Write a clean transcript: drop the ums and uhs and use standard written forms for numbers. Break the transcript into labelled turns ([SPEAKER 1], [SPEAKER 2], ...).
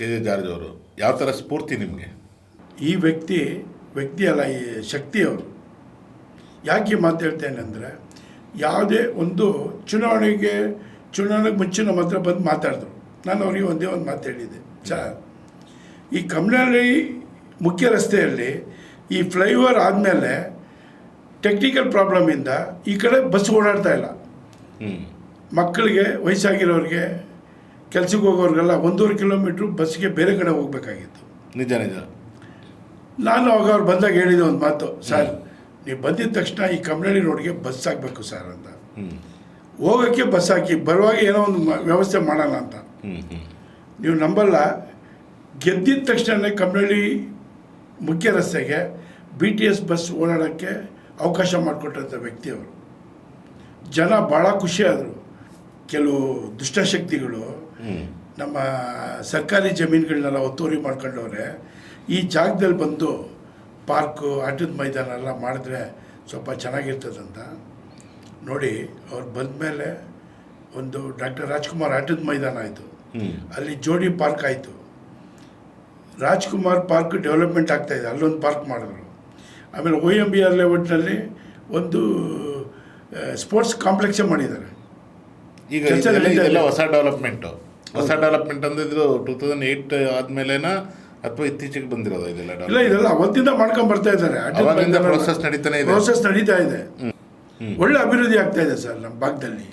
[SPEAKER 1] K J George ಅವರು ಯಾವ ಥರ ಸ್ಫೂರ್ತಿ ನಿಮಗೆ?
[SPEAKER 2] ಈ ವ್ಯಕ್ತಿ ಅಲ್ಲ, ಈ ಶಕ್ತಿಯವರು. ಯಾಕೆ ಮಾತು ಹೇಳ್ತೇನೆ ಅಂದರೆ, ಯಾವುದೇ ಒಂದು ಚುನಾವಣೆಗೆ ಮುಂಚೆ ನಮ್ಮ ಹತ್ರ ಬಂದು ಮಾತಾಡಿದ್ರು. ನಾನು ಅವರಿಗೆ ಒಂದೇ ಒಂದು ಮಾತು ಹೇಳಿದ್ದೆ, ಈ ಕಮ್ಮನಹಳ್ಳಿ ಮುಖ್ಯ ರಸ್ತೆಯಲ್ಲಿ ಈ ಫ್ಲೈಓವರ್ ಆದಮೇಲೆ ಟೆಕ್ನಿಕಲ್ ಪ್ರಾಬ್ಲಮಿಂದ ಈ ಕಡೆ ಬಸ್ ಓಡಾಡ್ತಾ ಇಲ್ಲ. ಮಕ್ಕಳಿಗೆ, ವಯಸ್ಸಾಗಿರೋರಿಗೆ, ಕೆಲಸಕ್ಕೆ ಹೋಗೋರಿಗೆಲ್ಲ 1.5 ಕಿಲೋಮೀಟ್ರು ಬಸ್ಗೆ ಬೇರೆ ಕಡೆ ಹೋಗಬೇಕಾಗಿತ್ತು.
[SPEAKER 1] ನಿಜ ನಿಜ.
[SPEAKER 2] ನಾನು ಅವಾಗ ಅವ್ರು ಬಂದಾಗ ಹೇಳಿದ ಒಂದು ಮಾತು, ಸರ್ ನೀವು ಬಂದಿದ್ದ ತಕ್ಷಣ ಈ ಕಮ್ಮನಹಳ್ಳಿ ರೋಡ್ಗೆ ಬಸ್ ಹಾಕಬೇಕು ಸರ್ ಅಂತ. ಹೋಗೋಕ್ಕೆ ಬಸ್ ಹಾಕಿ, ಬರುವಾಗ ಏನೋ ಒಂದು ವ್ಯವಸ್ಥೆ ಮಾಡೋಣ ಅಂತ. ನೀವು ನಂಬಲ್ಲ, ಗೆದ್ದಿದ್ದ ತಕ್ಷಣ ಕಮ್ಮನಹಳ್ಳಿ ಮುಖ್ಯ ರಸ್ತೆಗೆ BTS ಬಸ್ ಓಡಾಡೋಕ್ಕೆ ಅವಕಾಶ ಮಾಡಿಕೊಟ್ಟಂಥ ವ್ಯಕ್ತಿಯವರು. ಜನ ಭಾಳ ಖುಷಿಯಾದರು. ಕೆಲವು ದುಷ್ಟಶಕ್ತಿಗಳು ನಮ್ಮ ಸರ್ಕಾರಿ ಜಮೀನುಗಳನ್ನೆಲ್ಲ ಒತ್ತುವರಿ ಮಾಡ್ಕೊಂಡವ್ರೆ. ಈ ಜಾಗದಲ್ಲಿ ಬಂದು ಪಾರ್ಕು, ಆಟದ ಮೈದಾನ ಎಲ್ಲ ಮಾಡಿದ್ರೆ ಸ್ವಲ್ಪ ಚೆನ್ನಾಗಿರ್ತದಂತ ನೋಡಿ ಅವ್ರು ಬಂದ ಮೇಲೆ ಒಂದು ಡಾಕ್ಟರ್ ರಾಜ್ಕುಮಾರ್ ಆಟದ ಮೈದಾನ ಆಯಿತು, ಅಲ್ಲಿ ಜೋಡಿ ಪಾರ್ಕ್ ಆಯಿತು. ರಾಜ್ಕುಮಾರ್ ಪಾರ್ಕ್ ಡೆವಲಪ್ಮೆಂಟ್ ಆಗ್ತಾಯಿದೆ, ಅಲ್ಲೊಂದು ಪಾರ್ಕ್ ಮಾಡಿದ್ರು. ಆಮೇಲೆ OMBR ಲೇಔಟ್ನಲ್ಲಿ ಒಂದು ಸ್ಪೋರ್ಟ್ಸ್ ಕಾಂಪ್ಲೆಕ್ಸೇ ಮಾಡಿದ್ದಾರೆ.
[SPEAKER 1] ಈಗ ಇದೆಲ್ಲ ಹೊಸ ಡೆವಲಪ್ಮೆಂಟ್ ಅಂದರೆ ಇದು 2008 ಆದಮೇಲೆನಾ ಅಥವಾ ಇತ್ತೀಚೆಗೆ ಬಂದಿರೋದು?
[SPEAKER 2] ಇದೆಲ್ಲ ಅವತ್ತಿಂದ ಮಾಡ್ಕೊಂಡು ಬರ್ತಾ ಇದ್ದಾರೆ.
[SPEAKER 1] ಪ್ರೋಸೆಸ್ ನಡೀತಾ ಇದೆ.
[SPEAKER 2] ಒಳ್ಳೆ ಅಭಿವೃದ್ಧಿ ಆಗ್ತಾ ಇದೆ ಸರ್ ನಮ್ಮ ಭಾಗದಲ್ಲಿ.